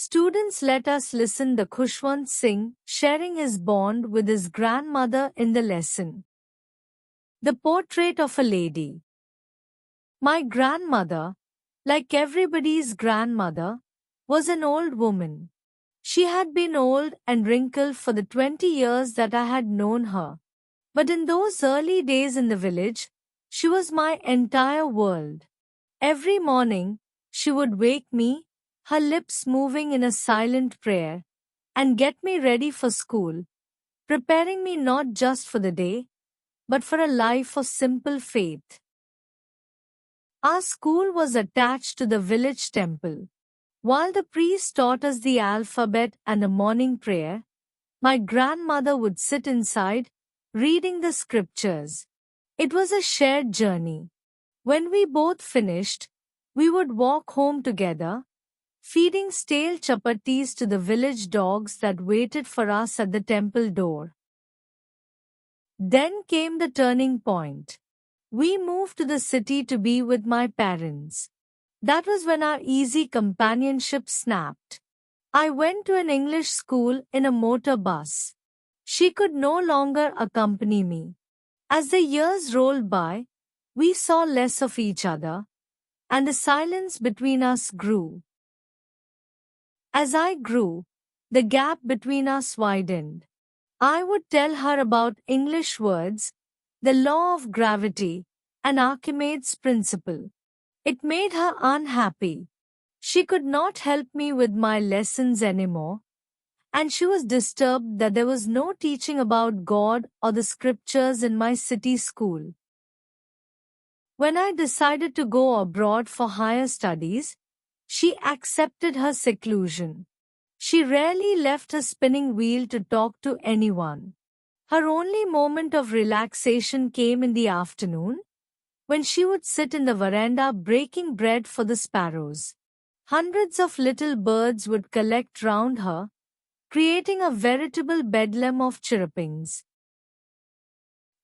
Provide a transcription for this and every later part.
Students let us listen the Khushwant sing, sharing his bond with his grandmother in the lesson. The portrait of a lady. My grandmother, like everybody's grandmother, was an old woman. She had been old and wrinkled for the 20 years that I had known her. But in those early days in the village, she was my entire world. Every morning, she would wake me, her lips moving in a silent prayer, and get me ready for school, preparing me not just for the day, but for a life of simple faith. Our school was attached to the village temple. While the priest taught us the alphabet and a morning prayer, my grandmother would sit inside, reading the scriptures. It was a shared journey. When we both finished, we would walk home together, feeding stale chapatis to the village dogs that waited for us at the temple door. Then came the turning point. We moved to the city to be with my parents. That was when our easy companionship snapped. I went to an English school in a motor bus. She could no longer accompany me. As the years rolled by, we saw less of each other, and the silence between us grew. As I grew, the gap between us widened. I would tell her about English words, the law of gravity, and Archimedes' principle. It made her unhappy. She could not help me with my lessons anymore, and she was disturbed that there was no teaching about God or the scriptures in my city school. When I decided to go abroad for higher studies, she accepted her seclusion. She rarely left her spinning wheel to talk to anyone. Her only moment of relaxation came in the afternoon, when she would sit in the veranda breaking bread for the sparrows. Hundreds of little birds would collect round her, creating a veritable bedlam of chirrupings.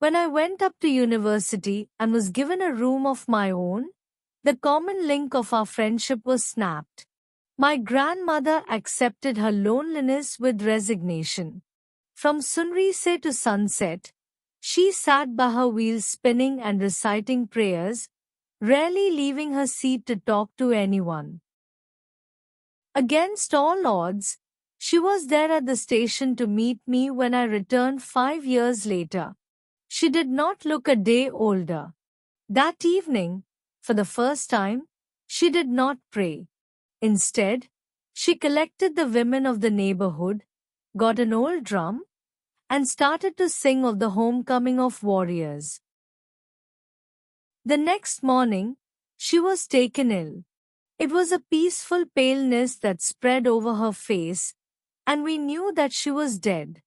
When I went up to university and was given a room of my own, the common link of our friendship was snapped. My grandmother accepted her loneliness with resignation. From sunrise to sunset, she sat by her wheel spinning and reciting prayers, rarely leaving her seat to talk to anyone. Against all odds, she was there at the station to meet me when I returned 5 years later. She did not look a day older. That evening, for the first time, she did not pray. Instead, she collected the women of the neighborhood, got an old drum, and started to sing of the homecoming of warriors. The next morning, she was taken ill. It was a peaceful paleness that spread over her face, and we knew that she was dead.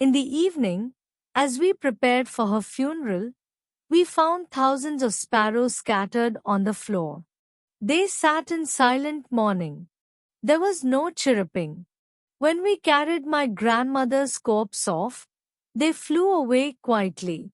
In the evening, as we prepared for her funeral, we found thousands of sparrows scattered on the floor. They sat in silent mourning. There was no chirruping. When we carried my grandmother's corpse off, they flew away quietly.